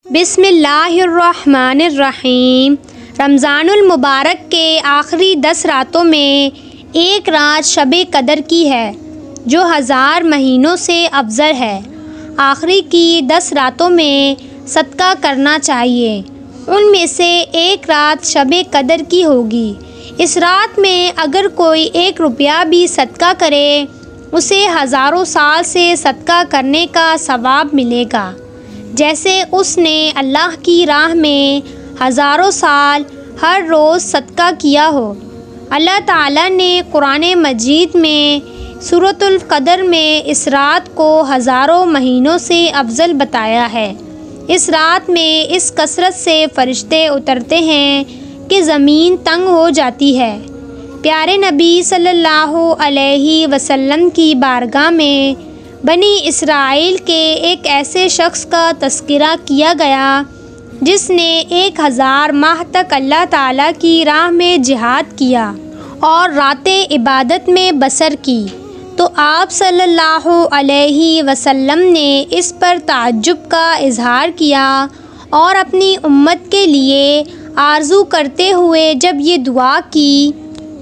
बिस्मिल्लाहिर्रहमानिर्रहीम। रमज़ानुल मुबारक के आखिरी 10 रातों में एक रात शब-ए कदर की है जो 1000 महीनों से अफजल है। आखिरी की 10 रातों में सदका करना चाहिए। उनमें से एक रात शब-ए कदर की होगी। इस रात में अगर कोई 1 रुपया भी सदका करे उसे हज़ारों साल से सदका करने का सवाब मिलेगा, जैसे उसने अल्लाह की राह में हज़ारों साल हर रोज़ सदका किया हो। अल्लाह ताला ने कुरान मजीद में सूरतुल क़दर में इस रात को हज़ारों महीनों से अफजल बताया है। इस रात में इस कसरत से फ़रिश्ते उतरते हैं कि ज़मीन तंग हो जाती है। प्यारे नबी सल्लल्लाहु अलैहि वसल्लम की बारगाह में बनी इसराइल के एक ऐसे शख्स का तज़किरा किया गया जिसने 1000 माह तक अल्लाह ताला की राह में जिहाद किया और रातें इबादत में बसर की। तो आप सल्लल्लाहु अलैहि वसल्लम ने इस पर ताज्जुब का इजहार किया और अपनी उम्मत के लिए आरज़ू करते हुए जब ये दुआ की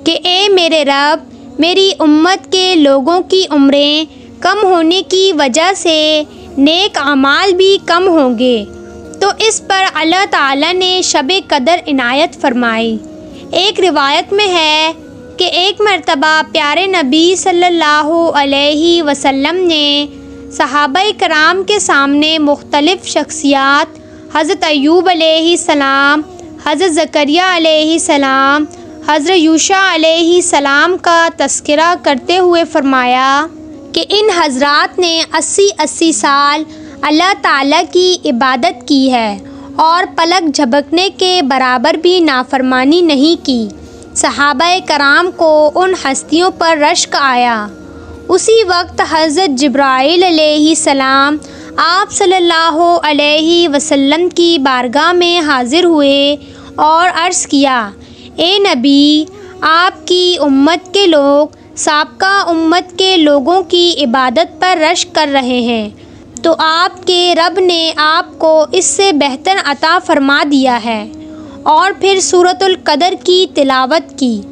कि ए मेरे रब, मेरी उम्मत के लोगों की उम्रें कम होने की वजह से नेक अमाल भी कम होंगे, तो इस पर अल्लाह ताला ने शब-ए कदर इनायत फरमाई। एक रिवायत में है कि एक मर्तबा प्यारे नबी सल्लल्लाहु अलैहि वसल्लम ने सहाबाए कराम के सामने मुख्तलिफ़ शख्सियात हज़रत अय्यूब अलैहिस्सलाम, हज़रत ज़करिया अलैहिस्सलाम, हज़रत यूशा अलैहिस्सलाम का तज़किरा करते हुए फ़रमाया कि इन हज़रात ने 80-80 साल अल्लाह ताला की इबादत की है और पलक झपकने के बराबर भी नाफरमानी नहीं की। सहाबाए कराम को उन हस्तियों पर रश्क आया। उसी वक्त हज़रत जिब्राईल अलैहिस्सलाम आप सल्लल्लाहु अलैहि वसल्लम की बारगाह में हाज़िर हुए और अर्ज़ किया, ए नबी, आपकी उम्मत के लोग साबका उम्मत के लोगों की इबादत पर रश्क कर रहे हैं, तो आपके रब ने आपको इससे बेहतर अता फ़रमा दिया है। और फिर सूरतुल क़दर की तिलावत की।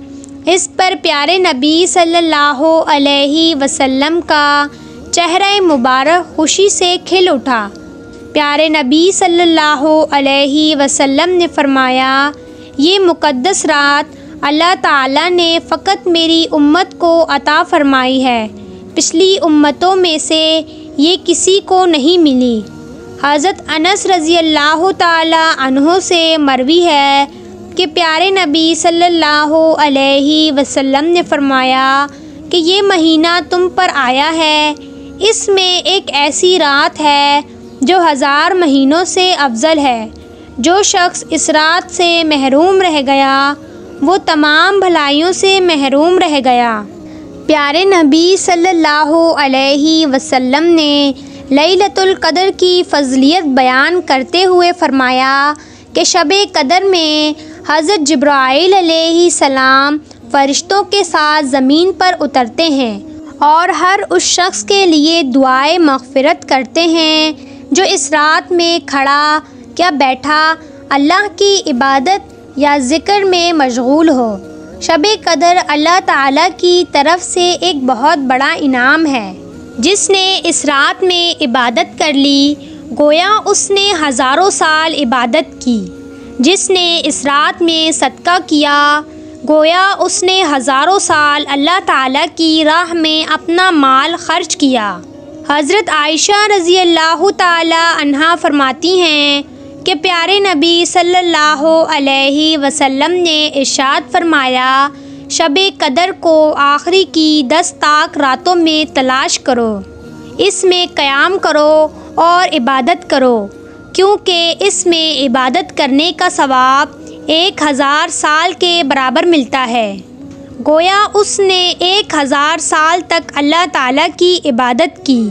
इस पर प्यारे नबी सल्लल्लाहु अलैहि वसल्लम का चेहरा मुबारक खुशी से खिल उठा। प्यारे नबी सल्लल्लाहु अलैहि वसल्लम ने फ़रमाया, ये मुक़द्दस रात अल्लाह ताला ने फ़कत मेरी उम्मत को अता फ़रमाई है, पिछली उम्मतों में से ये किसी को नहीं मिली। हज़रत अनस रज़ी अल्लाह ताला अन्हो से मरवी है कि प्यारे नबी सल्लल्लाहु अलैहि वसल्लम ने फ़रमाया कि ये महीना तुम पर आया है, इसमें एक ऐसी रात है जो 1000 महीनों से अफजल है। जो शख्स इस रात से महरूम रह गया वो तमाम भलाइयों से महरूम रह गया। प्यारे नबी सल्लल्लाहु अलैहि वसल्लम ने लैलतुल क़दर की फ़ज़लियत बयान करते हुए फ़रमाया कि शब-ए कदर में हज़रत जिब्राईल अलैहिस्सलाम फ़रिश्तों के साथ ज़मीन पर उतरते हैं और हर उस शख्स के लिए दुआए मग़फ़िरत करते हैं जो इस रात में खड़ा या बैठा अल्लाह की इबादत या ज़िक्र में मशगूल हो। शब-ए कदर अल्लाह ताला की तरफ से एक बहुत बड़ा इनाम है। जिसने इस रात में इबादत कर ली गोया उसने हज़ारों साल इबादत की। जिसने इस रात में सदका किया गोया उसने हज़ारों साल अल्लाह ताला की राह में अपना माल खर्च किया। हज़रत आयशा रज़ी अल्लाह ताला अन्हा फरमाती हैं कि प्यारे नबी सल्लल्लाहु अलैहि वसल्लम ने इरशाद फरमाया, शब-ए कदर को आखिरी की 10 ताक रातों में तलाश करो, इसमें क़याम करो और इबादत करो, क्योंकि इसमें इबादत करने का सवाब 1000 साल के बराबर मिलता है। गोया उसने 1000 साल तक अल्लाह ताला की इबादत की।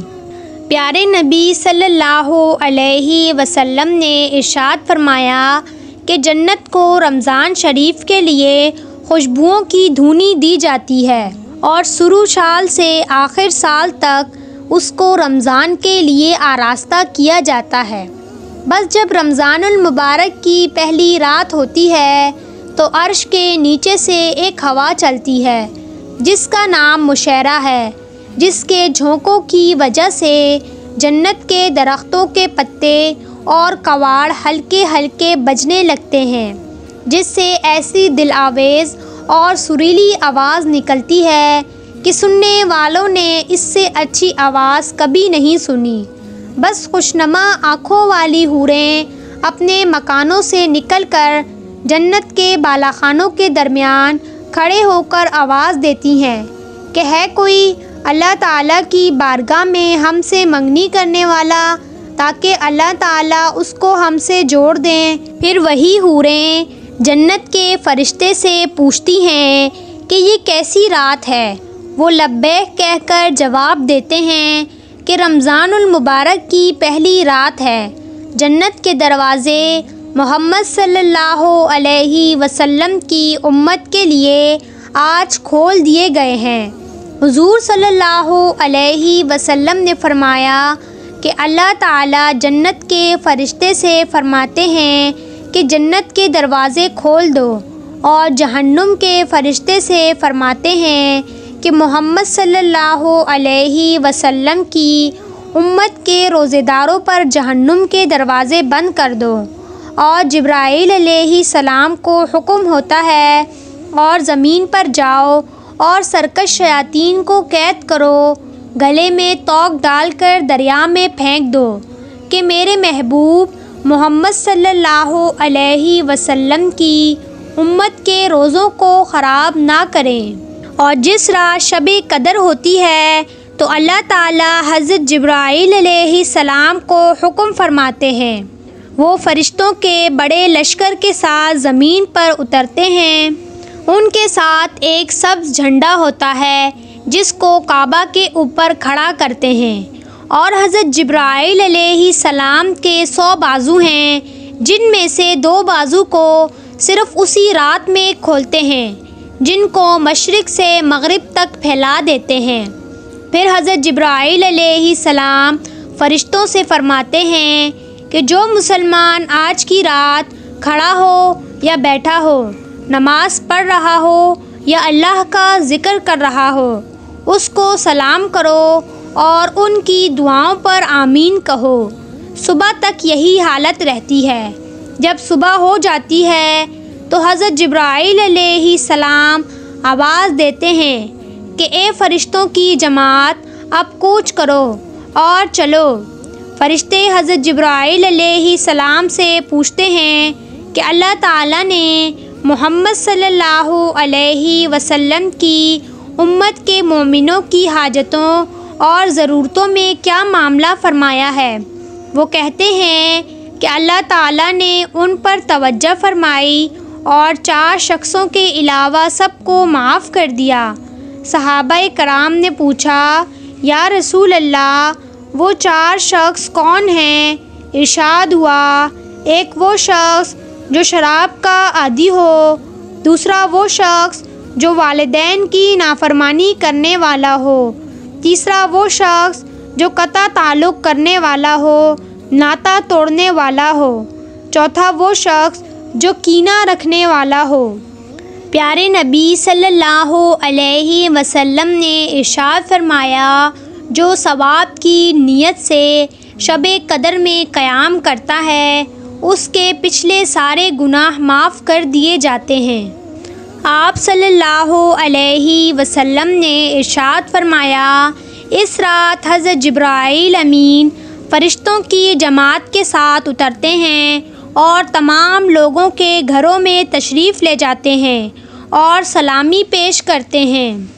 प्यारे नबी सल्लल्लाहु अलैहि वसल्लम ने इरशाद फरमाया कि जन्नत को रमज़ान शरीफ के लिए खुशबुओं की धूनी दी जाती है और शुरू साल से आखिर साल तक उसको रमज़ान के लिए आरास्ता किया जाता है। बस जब रमज़ानुल मुबारक की पहली रात होती है तो अर्श के नीचे से एक हवा चलती है जिसका नाम मुशैरा है, जिसके झोंकों की वजह से जन्नत के दरख्तों के पत्ते और कवाड़ हल्के हल्के बजने लगते हैं, जिससे ऐसी दिलआवेज़ और सुरीली आवाज़ निकलती है कि सुनने वालों ने इससे अच्छी आवाज़ कभी नहीं सुनी। बस खुशनुमा आँखों वाली हूरें अपने मकानों से निकलकर जन्नत के बालाखानों के दरमियान खड़े होकर आवाज़ देती हैं कि है कोई अल्लाह ताला की बारगाह में हमसे मंगनी करने वाला, ताकि अल्लाह ताला उसको हमसे जोड़ दें। फिर वही हूरें जन्नत के फ़रिश्ते से पूछती हैं कि ये कैसी रात है। वो लब्बैक कहकर जवाब देते हैं कि रमज़ानुल मुबारक की पहली रात है। जन्नत के दरवाज़े मोहम्मद सल्लल्लाहु अलैहि वसल्लम की उम्मत के लिए आज खोल दिए गए हैं। हुज़ूर सल्लल्लाहु अलैहि वसल्लम ने फरमाया कि अल्लाह ताला जन्नत के फ़रिश्ते से फरमाते हैं कि जन्नत के दरवाज़े खोल दो, और जहन्नुम के फ़रिश्ते से फरमाते हैं कि मोहम्मद सल्लल्लाहु अलैहि वसल्लम की उम्मत के रोज़ेदारों पर जहन्नुम के दरवाज़े बंद कर दो। और जिब्राईल अलैहिस्सलाम को हुक्म होता है और ज़मीन पर जाओ और सरकश शयातीन को कैद करो, गले में तोक डालकर दरिया में फेंक दो कि मेरे महबूब मोहम्मद सल्लल्लाहु अलैहि वसल्लम की उम्मत के रोज़ों को ख़राब ना करें। और जिस रात शब-ए कदर होती है तो अल्लाह ताला हज़रत जिब्राईल अलैहिस्सलाम को हुक्म फरमाते हैं। वो फ़रिश्तों के बड़े लश्कर के साथ ज़मीन पर उतरते हैं। उनके साथ एक सब्ज़ झंडा होता है जिसको काबा के ऊपर खड़ा करते हैं, और हज़रत जिब्राईल अलैहिस्सलाम के 100 बाजू हैं, जिनमें से 2 बाजू को सिर्फ़ उसी रात में खोलते हैं, जिनको मशरिक़ से मग़रिब तक फैला देते हैं। फिर हज़रत जिब्राईल अलैहिस्सलाम फ़रिश्तों से फ़रमाते हैं कि जो मुसलमान आज की रात खड़ा हो या बैठा हो, नमाज़ पढ़ रहा हो या अल्लाह का ज़िक्र कर रहा हो, उसको सलाम करो और उनकी दुआओं पर आमीन कहो। सुबह तक यही हालत रहती है। जब सुबह हो जाती है तो हज़रत जिब्राईल अलैहिस्सलाम आवाज़ देते हैं कि ए फ़रिश्तों की जमात, अब कूच करो और चलो। फ़रिश्ते हज़रत जिब्राईल अलैहिस्सलाम से पूछते हैं कि अल्लाह ताला ने मोहम्मद सल्लल्लाहु अलैहि वसल्लम की उम्मत के मोमिनों की हाजतों और ज़रूरतों में क्या मामला फ़रमाया है। वो कहते हैं कि अल्लाह ताला ने उन पर तवज्जो फ़रमाई और 4 शख्सों के अलावा सबको माफ़ कर दिया। सहाबाए कराम ने पूछा, या रसूल अल्लाह, वो 4 शख्स कौन हैं? इरशाद हुआ, एक वो शख्स जो शराब का आदी हो, दूसरा वो शख्स जो वालिदैन की नाफरमानी करने वाला हो, तीसरा वो शख्स जो कता ताल्लुक़ करने वाला हो, नाता तोड़ने वाला हो, चौथा वो शख्स जो कीना रखने वाला हो। प्यारे नबी सल्लल्लाहु अलैहि वसल्लम ने इरशाद फरमाया, जो सवाब की नीयत से शब-ए कदर में क़याम करता है, उसके पिछले सारे गुनाह माफ़ कर दिए जाते हैं। आप सल्लल्लाहु अलैहि वसल्लम ने इरशाद फरमाया, इस रात हज़रत जिब्राईल अमीन फ़रिश्तों की जमात के साथ उतरते हैं और तमाम लोगों के घरों में तशरीफ़ ले जाते हैं और सलामी पेश करते हैं।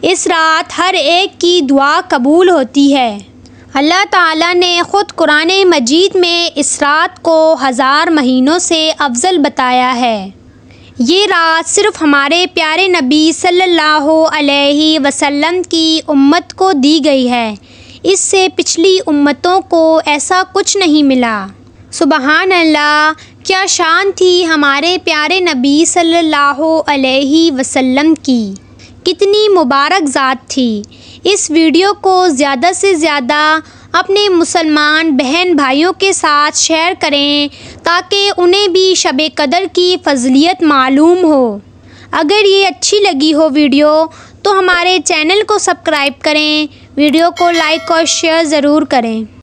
इस रात हर एक की दुआ कबूल होती है। अल्लाह ताला ने ख़ुद कुरान मजीद में इस रात को 1000 महीनों से अफजल बताया है। ये रात सिर्फ़ हमारे प्यारे नबी सल्लल्लाहु अलैहि वसल्लम की उम्मत को दी गई है। इससे पिछली उम्मतों को ऐसा कुछ नहीं मिला। सुबहान अल्लाह, क्या शान थी हमारे प्यारे नबी सल्लल्लाहु अलैहि वसल्लम की, कितनी मुबारक ज़ात थी। इस वीडियो को ज़्यादा से ज़्यादा अपने मुसलमान बहन भाइयों के साथ शेयर करें ताकि उन्हें भी शब कदर की फ़ज़लियत मालूम हो। अगर ये अच्छी लगी हो वीडियो तो हमारे चैनल को सब्सक्राइब करें, वीडियो को लाइक और शेयर ज़रूर करें।